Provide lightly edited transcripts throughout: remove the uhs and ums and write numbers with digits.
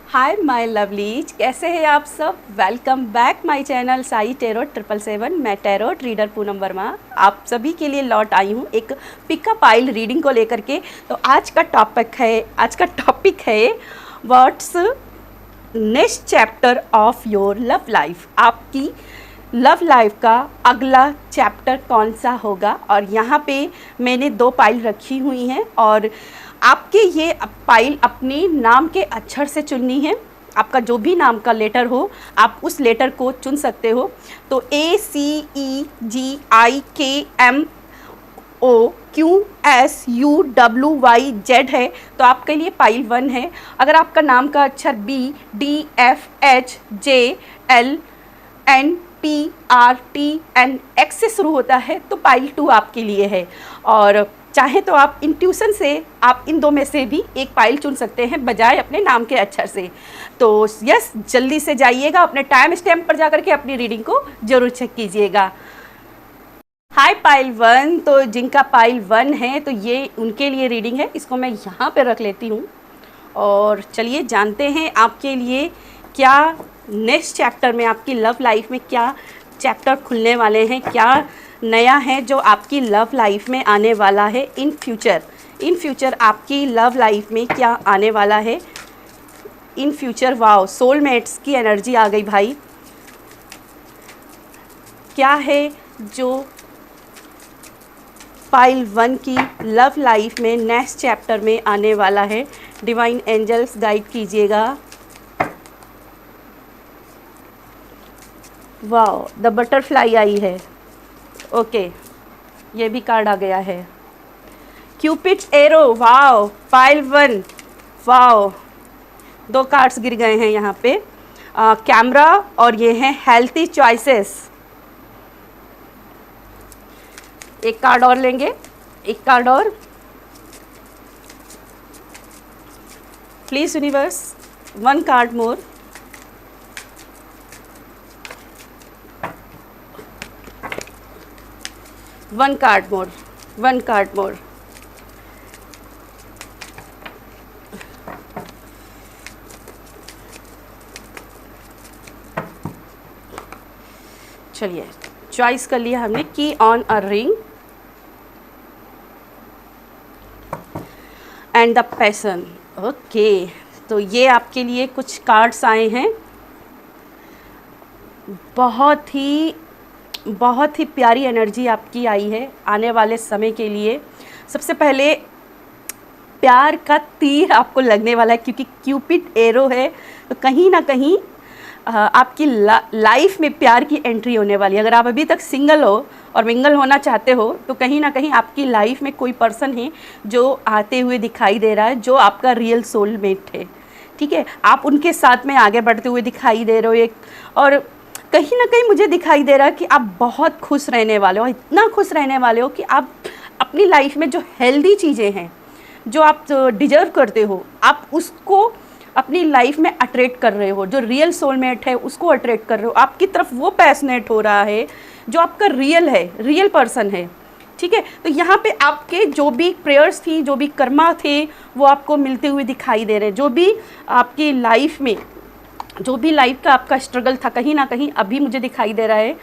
Hi my lovelies, कैसे हैं आप सब। Welcome back my channel Sai tarot 777। मैं टेरोट रीडर पूनम वर्मा आप सभी के लिए लौट आई हूँ एक पिकअप आइल रीडिंग को लेकर के। तो आज का टॉपिक है what's next chapter of your love life. आपकी लव लाइफ का अगला चैप्टर कौन सा होगा। और यहाँ पे मैंने 2 पाइल रखी हुई हैं और आपके ये पाइल अपने नाम के अक्षर से चुननी है। आपका जो भी नाम का लेटर हो आप उस लेटर को चुन सकते हो। तो ACEGIKMOQSUWYZ है तो आपके लिए पाइल 1 है। अगर आपका नाम का अक्षर BDFHJLNTRTNX से शुरू होता है तो पाइल 2 आपके लिए है। और चाहे तो आप इंट्यूशन से आप इन 2 में से भी एक पाइल चुन सकते हैं बजाय अपने नाम के अक्षर से। तो यस, जल्दी से जाइएगा, अपने टाइम स्टैम्प पर जाकर के अपनी रीडिंग को जरूर चेक कीजिएगा। हाय पाइल 1, तो जिनका पाइल 1 है तो ये उनके लिए रीडिंग है। इसको मैं यहाँ पे रख लेती हूँ और चलिए जानते हैं आपके लिए क्या नेक्स्ट चैप्टर में, आपकी लव लाइफ में क्या चैप्टर खुलने वाले हैं, क्या नया है जो आपकी लव लाइफ में आने वाला है इन फ्यूचर आपकी लव लाइफ में क्या आने वाला है इन फ्यूचर। वाओ, सोलमेट्स की एनर्जी आ गई भाई। क्या है जो पाइल 1 की लव लाइफ में नेक्स्ट चैप्टर में आने वाला है। डिवाइन एंजल्स गाइड कीजिएगा। वाओ, द बटरफ्लाई आई है। ओके, ये भी कार्ड आ गया है। Cupids arrow, wow, pile 1, wow, 2 cards गिर गए हैं यहाँ पे। कैमरा और ये हैं हेल्थी चॉइसेस। एक कार्ड और लेंगे, एक कार्ड और please universe, 1 card more. One card more. चलिए, चॉइस कर लिया हमने। Key on a ring and the passion. Okay, तो ये आपके लिए कुछ कार्ड्स आए हैं। बहुत ही प्यारी एनर्जी आपकी आई है आने वाले समय के लिए। सबसे पहले प्यार का तीर आपको लगने वाला है क्योंकि क्यूपिड एरो है तो कहीं ना कहीं आपकी लाइफ में प्यार की एंट्री होने वाली है। अगर आप अभी तक सिंगल हो और मिंगल होना चाहते हो तो कहीं ना कहीं आपकी लाइफ में कोई पर्सन है जो आते हुए दिखाई दे रहा है, जो आपका रियल सोलमेट है। ठीक है, आप उनके साथ में आगे बढ़ते हुए दिखाई दे रहे हो और कहीं ना कहीं मुझे दिखाई दे रहा है कि आप बहुत खुश रहने वाले हो, इतना खुश रहने वाले हो कि आप अपनी लाइफ में जो हेल्दी चीज़ें हैं, जो आप डिजर्व करते हो, आप उसको अपनी लाइफ में अट्रैक्ट कर रहे हो। जो रियल सोलमेट है उसको अट्रैक्ट कर रहे हो, आपकी तरफ वो पैशनेट हो रहा है जो आपका रियल पर्सन है। ठीक है, तो यहाँ पे आपके जो भी प्रेयर्स थी, जो भी कर्मा थे, वो आपको मिलते हुए दिखाई दे रहे हैं। जो भी आपकी लाइफ में, जो भी लाइफ का आपका स्ट्रगल था, कहीं ना कहीं अभी मुझे दिखाई दे रहा है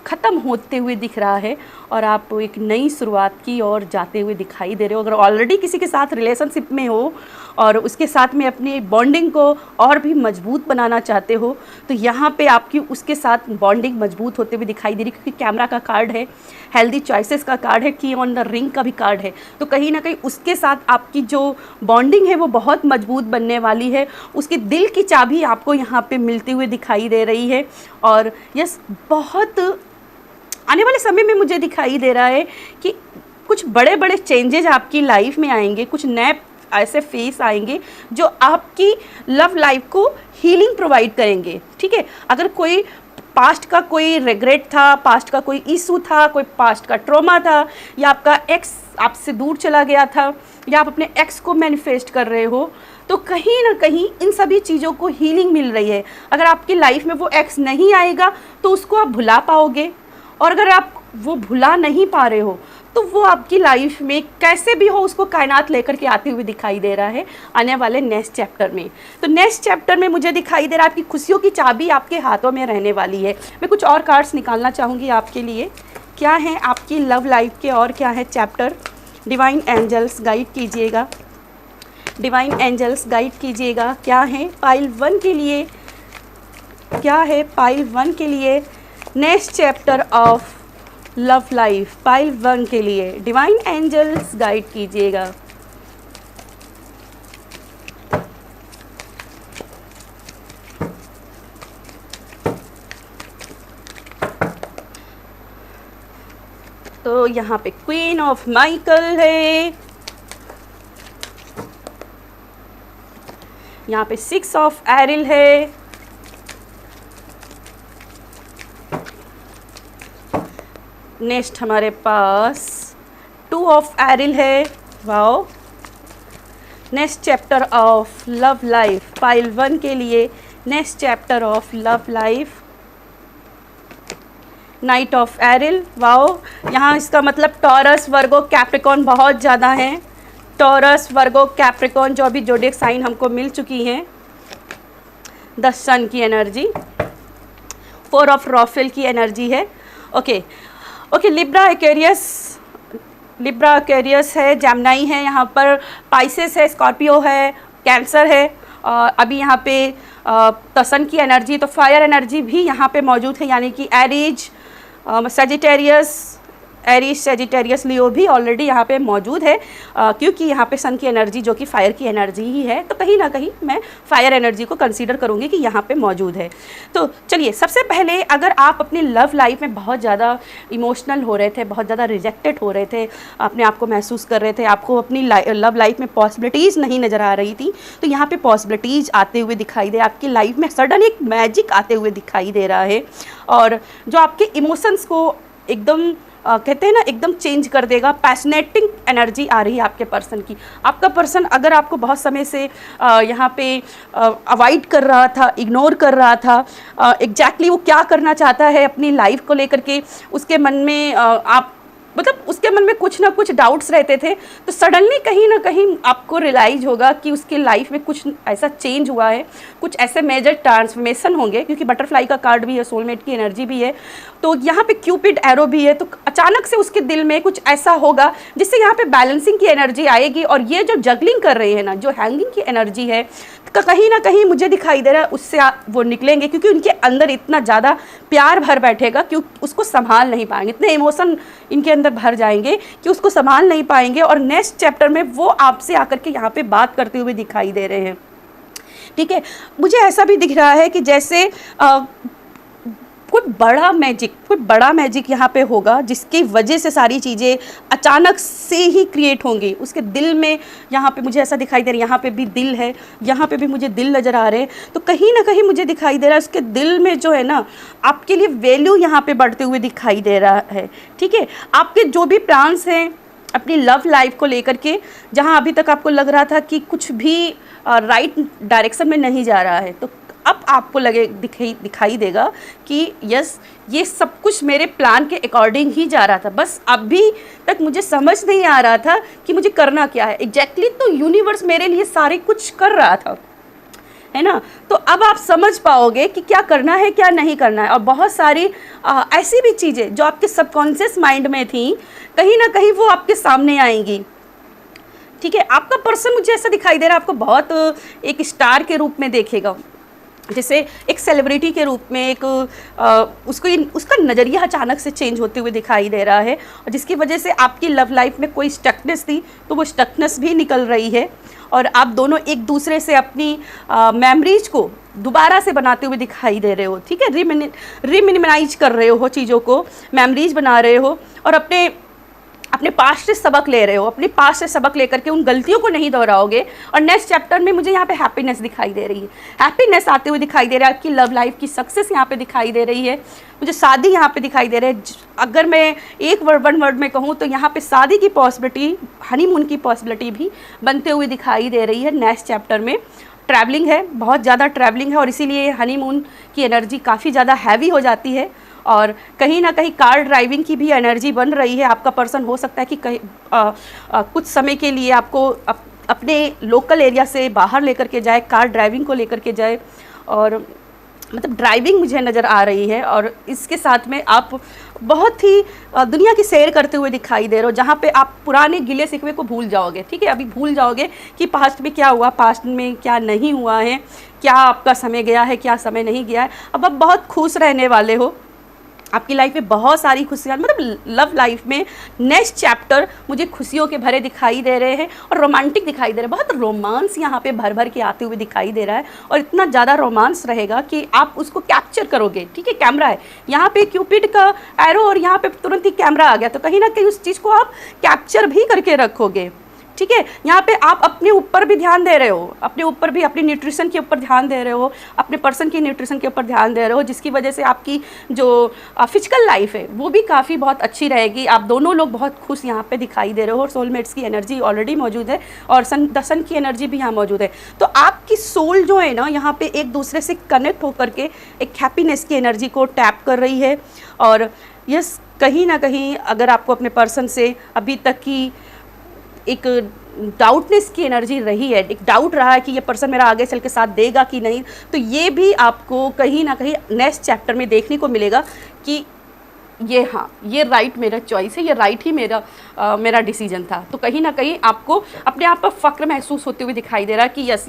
ख़त्म होते हुए दिख रहा है और आप एक नई शुरुआत की ओर जाते हुए दिखाई दे रहे हो। अगर ऑलरेडी किसी के साथ रिलेशनशिप में हो और उसके साथ में अपनी बॉन्डिंग को और भी मजबूत बनाना चाहते हो तो यहाँ पे आपकी उसके साथ बॉन्डिंग मजबूत होते हुए दिखाई दे रही, क्योंकि कैमरा का कार्ड है, हेल्दी चॉइसेस का कार्ड है, की ऑन द रिंग का भी कार्ड है। तो कहीं ना कहीं उसके साथ आपकी जो बॉन्डिंग है वो बहुत मजबूत बनने वाली है। उसके दिल की चाबी आपको यहाँ पे मिलती हुई दिखाई दे रही है। और यस, बहुत आने वाले समय में मुझे दिखाई दे रहा है कि कुछ बड़े बड़े चेंजेज आपकी लाइफ में आएंगे, कुछ नए ऐसे फेस आएंगे जो आपकी लव लाइफ को हीलिंग प्रोवाइड करेंगे। ठीक है, अगर कोई पास्ट का कोई रिग्रेट था, पास्ट का कोई इशू था, कोई पास्ट का ट्रॉमा था, या आपका एक्स आपसे दूर चला गया था, या आप अपने एक्स को मैनिफेस्ट कर रहे हो, तो कहीं ना कहीं इन सभी चीज़ों को हीलिंग मिल रही है। अगर आपकी लाइफ में वो एक्स नहीं आएगा तो उसको आप भुला पाओगे, और अगर आप वो भुला नहीं पा रहे हो तो वो आपकी लाइफ में कैसे भी हो उसको कायनात लेकर के आते हुए दिखाई दे रहा है आने वाले नेक्स्ट चैप्टर में। तो नेक्स्ट चैप्टर में मुझे दिखाई दे रहा है आपकी खुशियों की चाबी आपके हाथों में रहने वाली है। मैं कुछ और कार्ड्स निकालना चाहूँगी आपके लिए, क्या है आपकी लव लाइफ के और क्या है चैप्टर। डिवाइन एंजल्स गाइड कीजिएगा, डिवाइन एंजल्स गाइड कीजिएगा, क्या है पाइल 1 के लिए, क्या है पाइल 1 के लिए next chapter of love life. Pile 1 के लिए डिवाइन एंजल्स गाइड कीजिएगा। तो यहाँ पे क्वीन ऑफ माइकल है, यहाँ पे 6 ऑफ एरिल है, नेक्स्ट हमारे पास 2 ऑफ एरिल है। Wow, next chapter of love life pile 1 के लिए next chapter of love life night of aryl. Wow, यहाँ इसका मतलब टॉरस वर्गो कैप्रिकॉर्न बहुत ज़्यादा हैं, टॉरस वर्गो कैप्रिकॉर्न जो अभी जोडिएक साइन हमको मिल चुकी हैं। 10 सन की एनर्जी, 4 ऑफ रॉफेल की एनर्जी है। Okay okay, Libra Aquarius, Libra Aquarius है, जेमिनी है, यहाँ पर पाइसेस है, स्कॉर्पियो है, कैंसर है, अभी यहाँ पे तसन की एनर्जी, तो फायर एनर्जी भी यहाँ पे मौजूद है, यानी कि एरीज, सजिटेरियस, एरीज, सेजिटेरियस, लियो भी ऑलरेडी यहाँ पे मौजूद है, क्योंकि यहाँ पे सन की एनर्जी जो कि फायर की एनर्जी ही है, तो कहीं ना कहीं मैं फायर एनर्जी को कंसीडर करूँगी कि यहाँ पे मौजूद है। तो चलिए, सबसे पहले अगर आप अपनी लव लाइफ में बहुत ज़्यादा इमोशनल हो रहे थे, बहुत ज़्यादा रिजेक्टेड हो रहे थे, अपने आप को महसूस कर रहे थे, आपको अपनी लव लाइफ में पॉसिबिलिटीज़ नहीं नज़र आ रही थी, तो यहाँ पर पॉसिबिलिटीज़ आते हुए दिखाई दे, आपकी लाइफ में सडन एक मैजिक आते हुए दिखाई दे रहा है, और जो आपके इमोशंस को एकदम कहते हैं ना एकदम चेंज कर देगा। पैशनेटिंग एनर्जी आ रही है आपके पर्सन की। आपका पर्सन अगर आपको बहुत समय से यहाँ पे अवॉइड कर रहा था, इग्नोर कर रहा था, एग्जैक्टली वो क्या करना चाहता है अपनी लाइफ को लेकर के, उसके मन में आप मतलब उसके मन में कुछ ना कुछ डाउट्स रहते थे, तो सडनली कहीं ना कहीं आपको रियलाइज होगा कि उसकी लाइफ में कुछ ऐसा चेंज हुआ है, कुछ ऐसे मेजर ट्रांसफॉर्मेशन होंगे, क्योंकि बटरफ्लाई का कार्ड भी है, सोलमेट की एनर्जी भी है, तो यहाँ पे क्यूपिड एरो भी है, तो अचानक से उसके दिल में कुछ ऐसा होगा जिससे यहाँ पे बैलेंसिंग की एनर्जी आएगी, और ये जो जगलिंग कर रहे हैं ना, जो हैंगिंग की एनर्जी है, कहीं ना कहीं मुझे दिखाई दे रहा है उससे वो निकलेंगे, क्योंकि उनके अंदर इतना ज़्यादा प्यार भर बैठेगा कि उसको संभाल नहीं पाएंगे, इतने इमोशन इनके अंदर भर जाएंगे कि उसको संभाल नहीं पाएंगे, और नेक्स्ट चैप्टर में वो आपसे आकर के यहाँ पे बात करते हुए दिखाई दे रहे हैं। ठीक है, मुझे ऐसा भी दिख रहा है कि जैसे कोई बड़ा मैजिक यहाँ पे होगा, जिसकी वजह से सारी चीज़ें अचानक से ही क्रिएट होंगी उसके दिल में। यहाँ पे मुझे ऐसा दिखाई दे रहा है, यहाँ पे भी दिल है, यहाँ पे भी मुझे दिल नज़र आ रहे हैं, तो कहीं ना कहीं मुझे दिखाई दे रहा है उसके दिल में जो है ना आपके लिए वैल्यू यहाँ पे बढ़ते हुए दिखाई दे रहा है। ठीक है, आपके जो भी प्लान्स हैं अपनी लव लाइफ को लेकर के, जहाँ अभी तक आपको लग रहा था कि कुछ भी राइट डायरेक्शन में नहीं जा रहा है, तो अब आपको दिखाई देगा कि यस, ये सब कुछ मेरे प्लान के अकॉर्डिंग ही जा रहा था, बस अभी तक मुझे समझ नहीं आ रहा था कि मुझे करना क्या है एग्जैक्टली, तो यूनिवर्स मेरे लिए सारे कुछ कर रहा था, है ना। तो अब आप समझ पाओगे कि क्या करना है, क्या नहीं करना है, और बहुत सारी ऐसी भी चीज़ें जो आपके सबकॉन्शियस माइंड में थी, कहीं ना कहीं वो आपके सामने आएंगी। ठीक है, आपका पर्सन मुझे ऐसा दिखाई दे रहा है आपको बहुत एक स्टार के रूप में देखेगा, जैसे एक सेलिब्रिटी के रूप में, एक उसका नज़रिया अचानक से चेंज होते हुए दिखाई दे रहा है, और जिसकी वजह से आपकी लव लाइफ में कोई स्टकनेस थी तो वो स्टकनेस भी निकल रही है, और आप दोनों एक दूसरे से अपनी मेमोरीज को दोबारा से बनाते हुए दिखाई दे रहे हो। ठीक है, रिमिनिमाइज कर रहे हो चीज़ों को, मेमोरीज बना रहे हो, और अपने पास्ट से सबक ले रहे हो, अपने पास्ट से सबक लेकर के उन गलतियों को नहीं दोहराओगे। और नेक्स्ट चैप्टर में मुझे यहाँ पे हैप्पीनेस दिखाई दे रही है, हैप्पीनेस आते हुए दिखाई दे रहा है, आपकी लव लाइफ की सक्सेस यहाँ पे दिखाई दे रही है, मुझे शादी यहाँ पे दिखाई दे रहा है। अगर मैं वन वर्ड में कहूँ तो यहाँ पे शादी की पॉसिबिलिटी, हनीमून की पॉसिबिलिटी भी बनते हुए दिखाई दे रही है। नेक्स्ट चैप्टर में ट्रैवलिंग है, बहुत ज़्यादा ट्रैवलिंग है, और इसीलिए हनीमून की एनर्जी काफ़ी ज़्यादा हैवी हो जाती है, और कहीं ना कहीं कार ड्राइविंग की भी एनर्जी बन रही है। आपका पर्सन हो सकता है कि कहीं कुछ समय के लिए आपको अपने लोकल एरिया से बाहर लेकर के जाए, कार ड्राइविंग को लेकर के जाए, और मतलब ड्राइविंग मुझे नज़र आ रही है। और इसके साथ में आप बहुत ही दुनिया की सैर करते हुए दिखाई दे रहे हो, जहाँ पे आप पुराने गिले शिकवे को भूल जाओगे। ठीक है, अभी भूल जाओगे कि पास्ट में क्या हुआ, पास्ट में क्या नहीं हुआ है, क्या आपका समय गया है, क्या समय नहीं गया है। अब आप बहुत खुश रहने वाले हो। आपकी लाइफ में बहुत सारी खुशियाँ, मतलब लव लाइफ में नेक्स्ट चैप्टर मुझे खुशियों के भरे दिखाई दे रहे हैं और रोमांटिक दिखाई दे रहे हैं। बहुत रोमांस यहाँ पे भर भर के आते हुए दिखाई दे रहा है, और इतना ज़्यादा रोमांस रहेगा कि आप उसको कैप्चर करोगे। ठीक है, कैमरा है यहाँ पे, क्यूपिड का एरो, और यहाँ पे तुरंत ही कैमरा आ गया, तो कहीं ना कहीं उस चीज़ को आप कैप्चर भी करके रखोगे। ठीक है, यहाँ पे आप अपने ऊपर भी ध्यान दे रहे हो, अपने ऊपर भी, अपनी न्यूट्रिशन के ऊपर ध्यान दे रहे हो, अपने पर्सन की न्यूट्रिशन के ऊपर ध्यान दे रहे हो, जिसकी वजह से आपकी जो फिजिकल लाइफ है वो भी काफ़ी बहुत अच्छी रहेगी। आप दोनों लोग बहुत खुश यहाँ पे दिखाई दे रहे हो, और सोलमेट्स की एनर्जी ऑलरेडी मौजूद है, और सन की एनर्जी भी यहाँ मौजूद है। तो आपकी सोल जो है ना, यहाँ पे एक दूसरे से कनेक्ट होकर के एक हैप्पीनेस की एनर्जी को टैप कर रही है। और यस, कहीं ना कहीं अगर आपको अपने पर्सन से अभी तक की एक डाउटनेस की एनर्जी रही है, एक डाउट रहा है कि ये पर्सन मेरा आगे चल के साथ देगा कि नहीं, तो ये भी आपको कहीं ना कहीं नेक्स्ट चैप्टर में देखने को मिलेगा कि ये, हाँ, ये राइट मेरा चॉइस है, ये राइट ही मेरा डिसीजन था। तो कहीं ना कहीं आपको अपने आप पर फ़ख्र महसूस होते हुए दिखाई दे रहा है कि yes,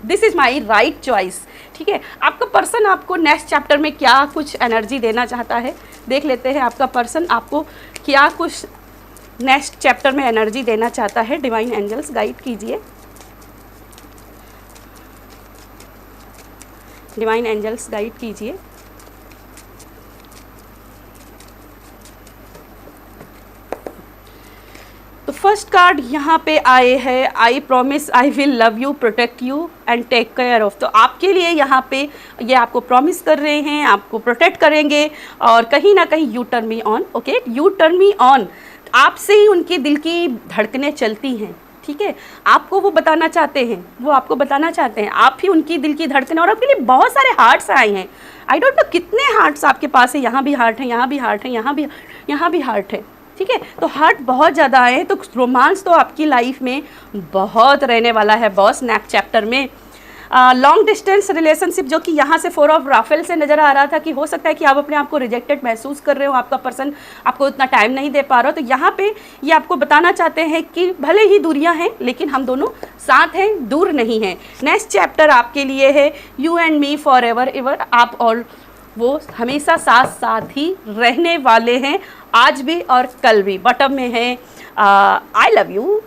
this is my right choice. ठीक है, आपका पर्सन आपको नेक्स्ट चैप्टर में क्या कुछ एनर्जी देना चाहता है, देख लेते हैं। आपका पर्सन आपको क्या कुछ नेक्स्ट चैप्टर में एनर्जी देना चाहता है। डिवाइन एंजल्स गाइड कीजिए, डिवाइन एंजल्स गाइड कीजिए। तो फर्स्ट कार्ड यहाँ पे आए हैं, I promise I will love you, protect you and take care of. तो आपके लिए यहाँ पे ये आपको प्रॉमिस कर रहे हैं, आपको प्रोटेक्ट करेंगे, और कहीं ना कहीं U turn me on. Okay, U turn me on, आपसे ही उनके दिल की धड़कनें चलती हैं। ठीक है, आपको वो बताना चाहते हैं, वो आपको बताना चाहते हैं, आप ही उनकी दिल की धड़कनें। और आपके लिए बहुत सारे हार्ट्स आए हैं, आई डोंट नो कितने हार्ट्स आपके पास है। यहाँ भी हार्ट है, यहाँ भी हार्ट है, यहाँ भी हार्ट है। ठीक है, तो हार्ट बहुत ज़्यादा आए हैं। तो रोमांस तो आपकी लाइफ में बहुत रहने वाला है बॉस नेक्स्ट चैप्टर में। लॉन्ग डिस्टेंस रिलेशनशिप, जो कि यहाँ से 4 ऑफ राफेल से नज़र आ रहा था कि हो सकता है कि आप अपने आप को रिजेक्टेड महसूस कर रहे हो, आपका पर्सन आपको उतना टाइम नहीं दे पा रहा हो। तो यहाँ पे ये आपको बताना चाहते हैं कि भले ही दूरियाँ हैं, लेकिन हम दोनों साथ हैं, दूर नहीं हैं। नेक्स्ट चैप्टर आपके लिए है you and me for ever ever. आप और वो हमेशा साथ साथ ही रहने वाले हैं, आज भी और कल भी। बॉटम में है I love you,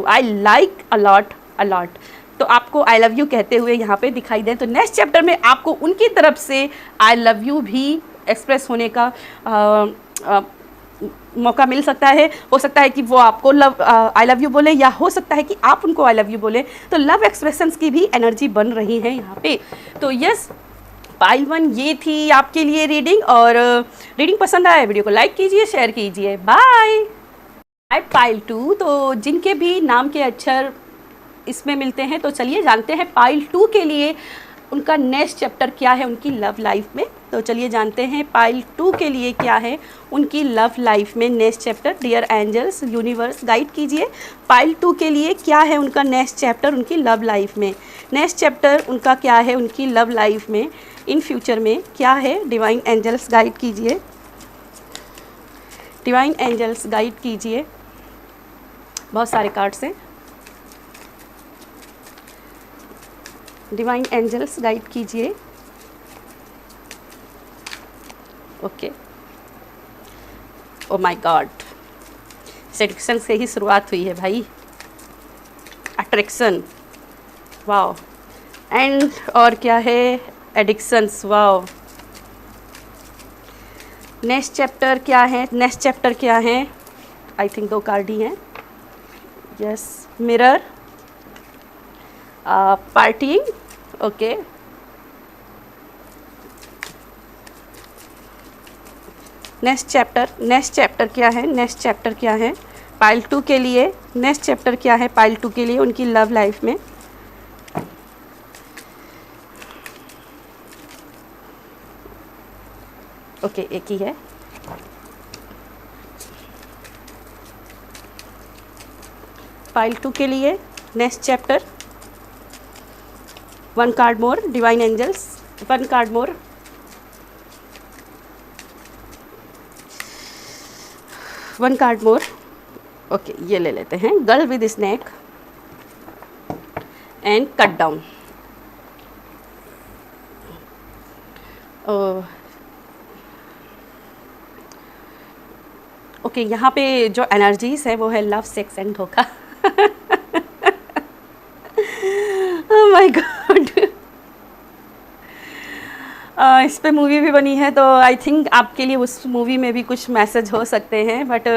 I like a lot. तो आपको आई लव यू कहते हुए यहाँ पे दिखाई दे। तो नेक्स्ट चैप्टर में आपको उनकी तरफ से आई लव यू भी एक्सप्रेस होने का मौका मिल सकता है। हो सकता है कि वो आपको आई लव यू बोले, या हो सकता है कि आप उनको आई लव यू बोले। तो लव एक्सप्रेशंस की भी एनर्जी बन रही है यहाँ पे। तो यस, पाइल 1 ये थी आपके लिए रीडिंग। और रीडिंग पसंद आया वीडियो को लाइक कीजिए, शेयर कीजिए। बाय। पाइल 2, तो जिनके भी नाम के अक्षर इसमें मिलते हैं, तो चलिए जानते हैं पाइल 2 के लिए उनका नेक्स्ट चैप्टर क्या है उनकी लव लाइफ में। तो चलिए जानते हैं पाइल 2 के लिए क्या है उनकी लव लाइफ में next chapter. Dear angels, universe guide कीजिए, पाइल 2 के लिए क्या है उनका नेक्स्ट चैप्टर उनकी लव लाइफ में। नेक्स्ट चैप्टर उनका क्या है उनकी लव लाइफ में, इन फ्यूचर में क्या है। डिवाइन एंजल्स गाइड कीजिए, डिवाइन एंजल्स गाइड कीजिए। बहुत सारे कार्ड्स हैं, डिवाइन एंजल्स गाइड कीजिए। Okay, oh my God, seduction से ही शुरुआत हुई है भाई, अट्रैक्शन, वाओ। एंड और क्या है, एडिक्शंस, वाओ। नेक्स्ट चैप्टर क्या है, नेक्स्ट चैप्टर क्या है, आई थिंक 2 कार्ड ही हैं। Yes, mirror, parting, okay. Next chapter क्या है, नेक्स्ट चैप्टर क्या है पाइल 2 के लिए, नेक्स्ट चैप्टर क्या है पाइल 2 के लिए उनकी लव लाइफ में। ओके, एक ही है। पाइल 2 के लिए next chapter, 1 card more, divine angels, 1 card more. One card more. Okay, ये ले लेते हैं, girl with snack and cut down. Okay, यहाँ पे जो एनर्जीज है वो है लव, सेक्स एंड धोखा। ओह माय गॉड, इस पे मूवी भी बनी है, तो आई थिंक आपके लिए उस मूवी में भी कुछ मैसेज हो सकते हैं। बट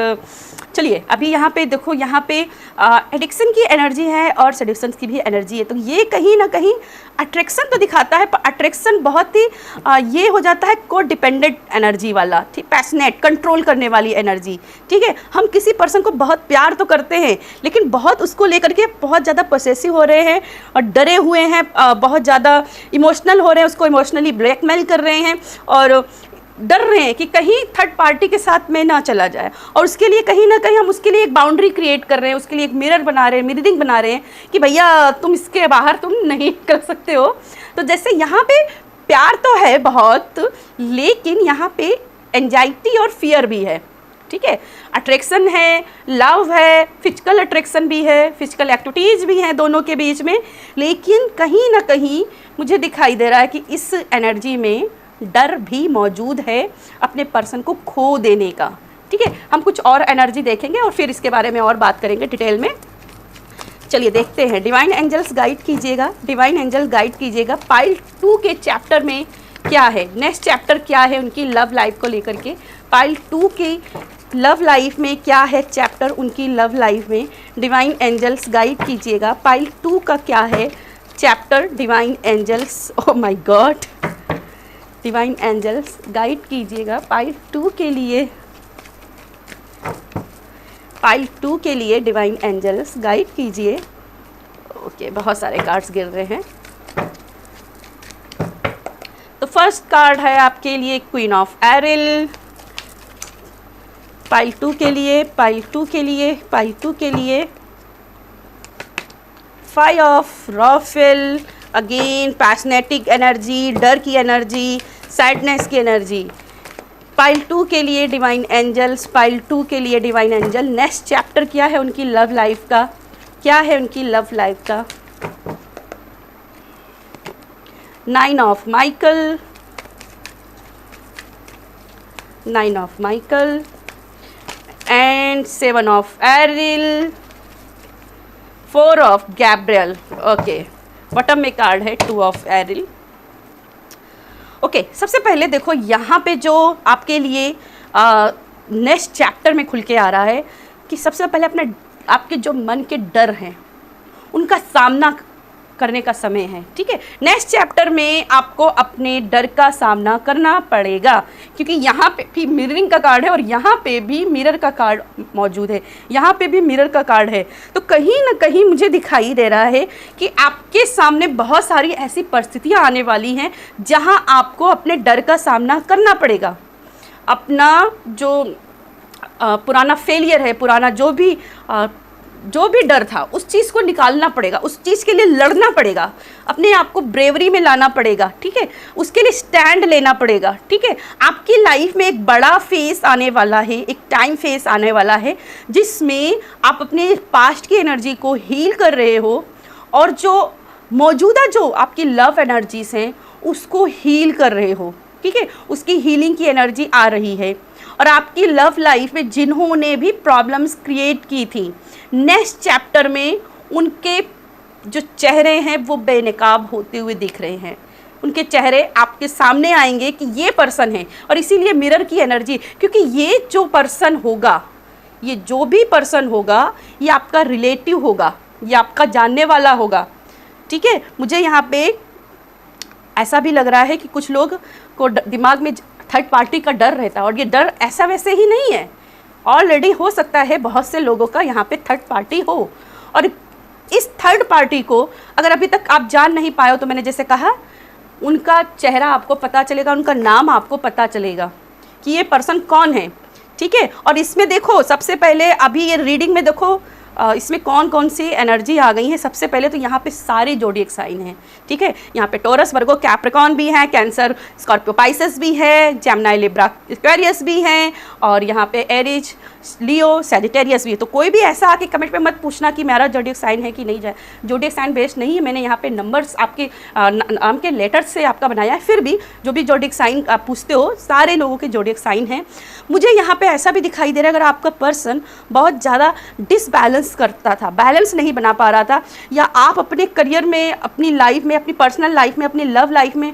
चलिए, अभी यहाँ पे देखो, यहाँ पे एडिक्शन की एनर्जी है और सेड्यूक्शन की भी एनर्जी है। तो ये कहीं ना कहीं अट्रैक्शन तो दिखाता है, पर अट्रैक्शन बहुत ही ये हो जाता है को डिपेंडेंट एनर्जी वाला, ठीक, पैशनेट, कंट्रोल करने वाली एनर्जी। ठीक है, हम किसी पर्सन को बहुत प्यार तो करते हैं, लेकिन बहुत उसको लेकर के बहुत ज़्यादा पोसेसिव हो रहे हैं और डरे हुए हैं, बहुत ज़्यादा इमोशनल हो रहे हैं, उसको इमोशनली ब्लैकमेल कर रहे हैं और डर रहे हैं कि कहीं थर्ड पार्टी के साथ में ना चला जाए। और उसके लिए कहीं ना कहीं हम उसके लिए एक बाउंड्री क्रिएट कर रहे हैं, उसके लिए एक मिरर बना रहे हैं, मिररिंग बना रहे हैं कि भैया तुम इसके बाहर तुम नहीं कर सकते हो। तो जैसे यहाँ पे प्यार तो है बहुत, लेकिन यहाँ पे एंजाइटी और फियर भी है। ठीक है, अट्रैक्शन है, लव है, फिजिकल अट्रैक्शन भी है, फिजिकल एक्टिविटीज़ भी हैं दोनों के बीच में, लेकिन कहीं ना कहीं मुझे दिखाई दे रहा है कि इस एनर्जी में डर भी मौजूद है अपने पर्सन को खो देने का। ठीक है, हम कुछ और एनर्जी देखेंगे और फिर इसके बारे में और बात करेंगे डिटेल में। चलिए देखते हैं, डिवाइन एंजल्स गाइड कीजिएगा, डिवाइन एंजल गाइड कीजिएगा पाइल 2 के चैप्टर में क्या है, नेक्स्ट चैप्टर क्या है उनकी लव लाइफ को लेकर के। पाइल 2 के लव लाइफ में क्या है चैप्टर उनकी लव लाइफ में, डिवाइन एंजल्स गाइड कीजिएगा। पाइल 2 का क्या है chapter, divine angels, oh my god, divine angels guide कीजिएगा पाइल 2 के लिए, पाइल 2 के लिए डिवाइन एंजल्स गाइड कीजिए। ओके, बहुत सारे कार्ड्स गिर रहे हैं। तो फर्स्ट कार्ड है आपके लिए क्वीन ऑफ एरिल, पाइल 2 के लिए, पाइल 2 के लिए, पाइल 2 के लिए 5 ऑफ रॉफेल, अगेन पैशनेटिक एनर्जी, डर की एनर्जी, सैडनेस की एनर्जी। पाइल 2 के लिए डिवाइन एंजल्स, पाइल 2 के लिए डिवाइन एंजल, नेक्स्ट चैप्टर क्या है उनकी लव लाइफ का, क्या है उनकी लव लाइफ का। 9 of Michael, 9 of Michael and 7 of aryl, 4 of Gabriel. Okay, bottom में कार्ड है 2 ऑफ एरिल। ओके, सबसे पहले देखो यहाँ पे जो आपके लिए नेक्स्ट चैप्टर में खुल के आ रहा है कि सबसे पहले अपने आपके जो मन के डर हैं उनका सामना करने का समय है। ठीक है, नेक्स्ट चैप्टर में आपको अपने डर का सामना करना पड़ेगा, क्योंकि यहाँ पे भी मिररिंग का कार्ड है और यहाँ पे भी मिरर का कार्ड मौजूद है, यहाँ पे भी मिरर का कार्ड है। तो कहीं ना कहीं मुझे दिखाई दे रहा है कि आपके सामने बहुत सारी ऐसी परिस्थितियाँ आने वाली हैं जहाँ आपको अपने डर का सामना करना पड़ेगा। अपना जो पुराना फेलियर है, पुराना जो भी डर था उस चीज़ को निकालना पड़ेगा, उस चीज़ के लिए लड़ना पड़ेगा, अपने आप को ब्रेवरी में लाना पड़ेगा। ठीक है, उसके लिए स्टैंड लेना पड़ेगा। ठीक है, आपकी लाइफ में एक बड़ा फेस आने वाला है, एक टाइम फेस आने वाला है जिसमें आप अपने पास्ट की एनर्जी को हील कर रहे हो और जो मौजूदा जो आपकी लव एनर्जीज हैं उसको हील कर रहे हो। ठीक है, उसकी हीलिंग की एनर्जी आ रही है। और आपकी लव लाइफ में जिन्होंने भी प्रॉब्लम्स क्रिएट की थी, नेक्स्ट चैप्टर में उनके जो चेहरे हैं वो बेनकाब होते हुए दिख रहे हैं। उनके चेहरे आपके सामने आएंगे कि ये पर्सन है। और इसीलिए मिरर की एनर्जी, क्योंकि ये जो पर्सन होगा, ये जो भी पर्सन होगा, ये आपका रिलेटिव होगा, ये आपका जानने वाला होगा। ठीक है, मुझे यहाँ पे ऐसा भी लग रहा है कि कुछ लोग को दिमाग में थर्ड पार्टी का डर रहता है, और ये डर ऐसा वैसे ही नहीं है। ऑलरेडी हो सकता है बहुत से लोगों का यहाँ पे थर्ड पार्टी हो, और इस थर्ड पार्टी को अगर अभी तक आप जान नहीं पाए हो तो मैंने जैसे कहा, उनका चेहरा आपको पता चलेगा, उनका नाम आपको पता चलेगा। कि ये पर्सन कौन है, ठीक है। और इसमें देखो सबसे पहले अभी ये रीडिंग में देखो इसमें कौन कौन सी एनर्जी आ गई है। सबसे पहले तो यहाँ पे सारे जोडिएक साइन हैं, ठीक है। यहाँ पे टोरस, वर्गो, कैप्रिकॉर्न भी है, कैंसर, स्कॉर्पियो, पाइसेस भी है, जेमिनी, लिब्रा, एक्वेरियस भी हैं, और यहाँ पे एरिज, लियो, सैजिटेरियस भी है। तो कोई भी ऐसा आके कमेंट में मत पूछना कि मेरा जोडिएक साइन है कि नहीं है। जोडिएक साइन बेस्ड नहीं है, मैंने यहाँ पे नंबर्स आपके नाम के लेटर्स से आपका बनाया है। फिर भी जो भी जोडिएक साइन आप पूछते हो सारे लोगों के जोडिएक साइन हैं। मुझे यहाँ पे ऐसा भी दिखाई दे रहा है अगर आपका पर्सन बहुत ज़्यादा डिसबैलेंस करता था, बैलेंस नहीं बना पा रहा था, या आप अपने करियर में, अपनी लाइफ में, अपनी पर्सनल लाइफ में, अपनी लव लाइफ में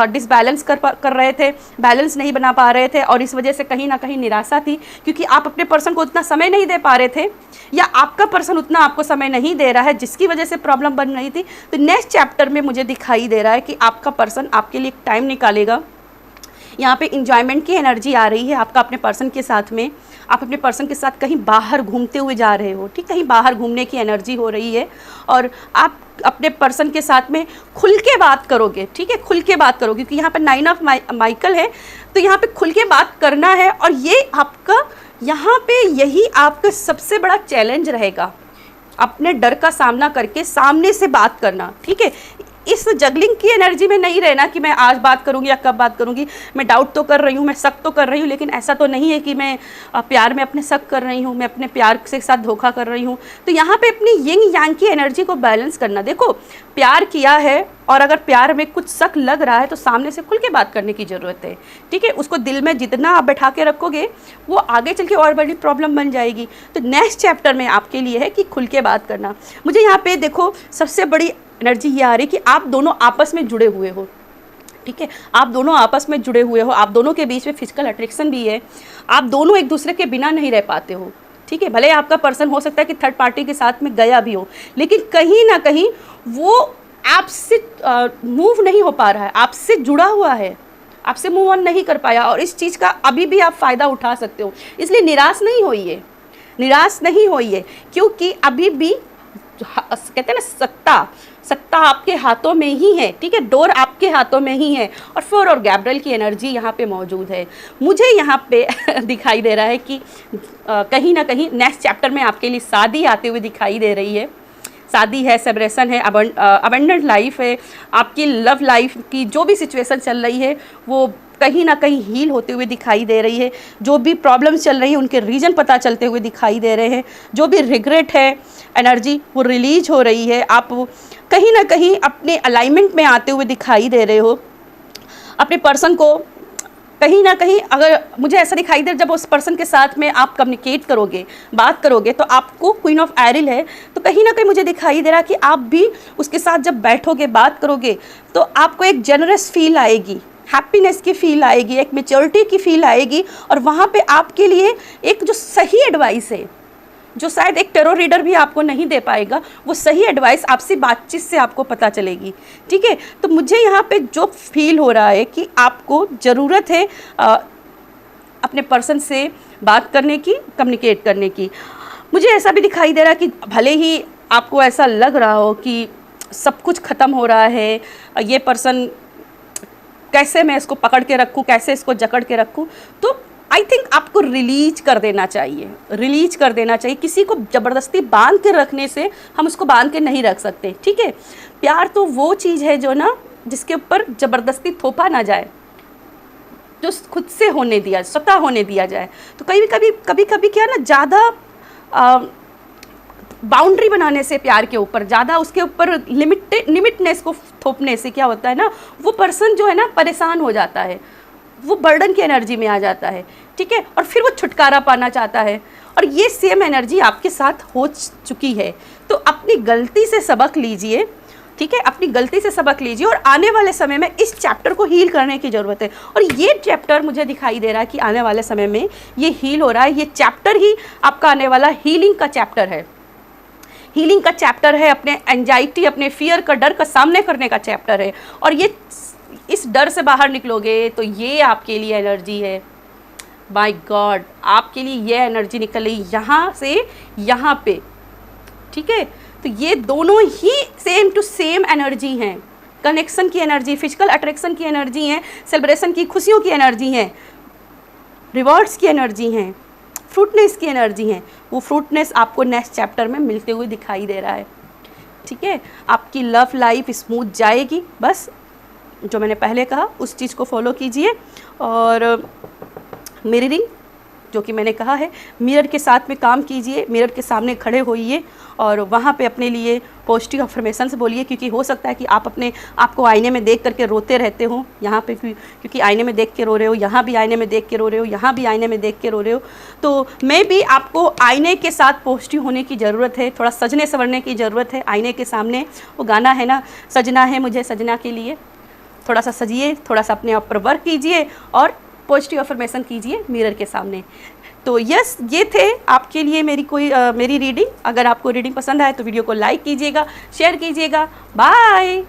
डिसबैलेंस कर रहे थे, बैलेंस नहीं बना पा रहे थे, और इस वजह से कहीं ना कहीं निराशा थी क्योंकि आप अपने पर्सन को उतना समय नहीं दे पा रहे थे, या आपका पर्सन उतना आपको समय नहीं दे रहा है जिसकी वजह से प्रॉब्लम बन रही थी। तो नेक्स्ट चैप्टर में मुझे दिखाई दे रहा है कि आपका पर्सन आपके लिए टाइम निकालेगा। यहाँ पे इंजॉयमेंट की एनर्जी आ रही है आपका अपने पर्सन के साथ में। आप अपने पर्सन के साथ कहीं बाहर घूमते हुए जा रहे हो, ठीक, कहीं बाहर घूमने की एनर्जी हो रही है, और आप अपने पर्सन के साथ में खुल के बात करोगे, ठीक है, खुल के बात करोगे क्योंकि यहाँ पे 9 ऑफ माइकल है, तो यहाँ पे खुल के बात करना है। और ये आपका यहाँ पे यही आपका सबसे बड़ा चैलेंज रहेगा, अपने डर का सामना करके सामने से बात करना, ठीक है। इस जगलिंग की एनर्जी में नहीं रहना कि मैं आज बात करूंगी या कब बात करूंगी, मैं डाउट तो कर रही हूँ, मैं शक तो कर रही हूँ, लेकिन ऐसा तो नहीं है कि मैं प्यार में अपने शक कर रही हूँ, मैं अपने प्यार के साथ धोखा कर रही हूँ। तो यहाँ पे अपनी यिंग यांग की एनर्जी को बैलेंस करना। देखो प्यार किया है और अगर प्यार में कुछ शक लग रहा है तो सामने से खुल के बात करने की ज़रूरत है, ठीक है। उसको दिल में जितना आप बैठा के रखोगे वो आगे चल के और बड़ी प्रॉब्लम बन जाएगी। तो नेक्स्ट चैप्टर में आपके लिए है कि खुल के बात करना। मुझे यहाँ पे देखो सबसे बड़ी एनर्जी ये आ रही है कि आप दोनों आपस में जुड़े हुए हो, ठीक है, आप दोनों आपस में जुड़े हुए हो, आप दोनों के बीच में फिजिकल अट्रैक्शन भी है, आप दोनों एक दूसरे के बिना नहीं रह पाते हो, ठीक है। भले आपका पर्सन हो सकता है कि थर्ड पार्टी के साथ में गया भी हो, लेकिन कहीं ना कहीं वो आपसे मूव नहीं हो पा रहा है, आपसे जुड़ा हुआ है, आपसे मूव ऑन नहीं कर पाया, और इस चीज़ का अभी भी आप फ़ायदा उठा सकते हो। इसलिए निराश नहीं होइए, निराश नहीं होइए, क्योंकि अभी भी कहते हैं ना सत्ता आपके हाथों में ही है, ठीक है, डोर आपके हाथों में ही है। और 4 और गैब्रियल की एनर्जी यहाँ पे मौजूद है। मुझे यहाँ पे दिखाई दे रहा है कि कहीं ना कहीं नेक्स्ट चैप्टर में आपके लिए शादी आते हुए दिखाई दे रही है। शादी है, सेलिब्रेशन है, अबंडेंट लाइफ है, आपकी लव लाइफ की जो भी सिचुएशन चल रही है वो कहीं ना कहीं हील होते हुए दिखाई दे रही है। जो भी प्रॉब्लम्स चल रही है उनके रीज़न पता चलते हुए दिखाई दे रहे हैं। जो भी रिग्रेट है एनर्जी वो रिलीज हो रही है। आप कहीं ना कहीं अपने अलाइनमेंट में आते हुए दिखाई दे रहे हो। अपने पर्सन को कहीं ना कहीं, अगर मुझे ऐसा दिखाई दे जब उस पर्सन के साथ में आप कम्युनिकेट करोगे, बात करोगे, तो आपको क्वीन ऑफ एरिल है, तो कहीं ना कहीं मुझे दिखाई दे रहा कि आप भी उसके साथ जब बैठोगे, बात करोगे, तो आपको एक जनरस फील आएगी, हैप्पीनेस की फील आएगी, एक मेच्योरिटी की फील आएगी। और वहाँ पे आपके लिए एक जो सही एडवाइस है, जो शायद एक टेरो रीडर भी आपको नहीं दे पाएगा, वो सही एडवाइस आपसी बातचीत से आपको पता चलेगी, ठीक है। तो मुझे यहाँ पे जो फील हो रहा है कि आपको ज़रूरत है अपने पर्सन से बात करने की, कम्युनिकेट करने की। मुझे ऐसा भी दिखाई दे रहा है कि भले ही आपको ऐसा लग रहा हो कि सब कुछ ख़त्म हो रहा है, ये पर्सन कैसे मैं इसको पकड़ के रखूँ, कैसे इसको जकड़ के रखूँ, तो आई थिंक आपको रिलीज कर देना चाहिए, रिलीज कर देना चाहिए। किसी को ज़बरदस्ती बांध के रखने से हम उसको बांध के नहीं रख सकते, ठीक है। प्यार तो वो चीज़ है जो ना जिसके ऊपर ज़बरदस्ती थोपा ना जाए, जो खुद से होने दिया, स्वतः होने दिया जाए। तो कभी कभी क्या ना, ज़्यादा बाउंड्री बनाने से प्यार के ऊपर, ज़्यादा उसके ऊपर लिमिटनेस को थोपने से क्या होता है ना, वो पर्सन जो है ना परेशान हो जाता है, वो बर्डन की एनर्जी में आ जाता है, ठीक है, और फिर वो छुटकारा पाना चाहता है। और ये सेम एनर्जी आपके साथ हो चुकी है। तो अपनी गलती से सबक लीजिए, ठीक है, अपनी गलती से सबक लीजिए, और आने वाले समय में इस चैप्टर को हील करने की ज़रूरत है। और ये चैप्टर मुझे दिखाई दे रहा है कि आने वाले समय में ये हील हो रहा है। ये चैप्टर ही आपका आने वाला हीलिंग का चैप्टर है, हीलिंग का चैप्टर है। अपने एंजाइटी, अपने फियर का, डर का सामने करने का चैप्टर है। और ये इस डर से बाहर निकलोगे तो ये आपके लिए एनर्जी है। माय गॉड, आपके लिए ये एनर्जी निकल रही यहाँ से यहाँ पे, ठीक है। तो ये दोनों ही सेम टू सेम एनर्जी हैं। कनेक्शन की एनर्जी, फिजिकल अट्रैक्शन की एनर्जी है, सेलिब्रेशन की, खुशियों की एनर्जी है। रिवॉर्ड्स की एनर्जी हैं, फ्रूटनेस की एनर्जी हैं। वो फ्रूटनेस आपको नेक्स्ट चैप्टर में मिलते हुए दिखाई दे रहा है, ठीक है। आपकी लव लाइफ स्मूथ जाएगी, बस जो मैंने पहले कहा उस चीज़ को फॉलो कीजिए। और मिररिंग, जो कि मैंने कहा है, मिरर के साथ में काम कीजिए, मिरर के सामने खड़े होइए और वहाँ पे अपने लिए पॉजिटिव अफर्मेशंस बोलिए, क्योंकि हो सकता है कि आप अपने आपको आईने में देख करके रोते रहते हो, यहाँ पे क्योंकि आईने में देख के रो रहे हो, यहाँ भी आईने में देख के रो रहे हो, यहाँ भी आईने में देख के रो रहे हो। तो मैं भी आपको आईने के साथ पॉजिटिव होने की ज़रूरत है, थोड़ा सजने संवरने की ज़रूरत है आईने के सामने। वो गाना है ना, सजना है मुझे सजना के लिए, थोड़ा सा सजिए, थोड़ा सा अपने आप पर वर्क कीजिए और पॉजिटिव अफर्मेशन कीजिए मिरर के सामने। तो यस, ये थे आपके लिए मेरी रीडिंग। अगर आपको रीडिंग पसंद आए तो वीडियो को लाइक कीजिएगा, शेयर कीजिएगा। बाय।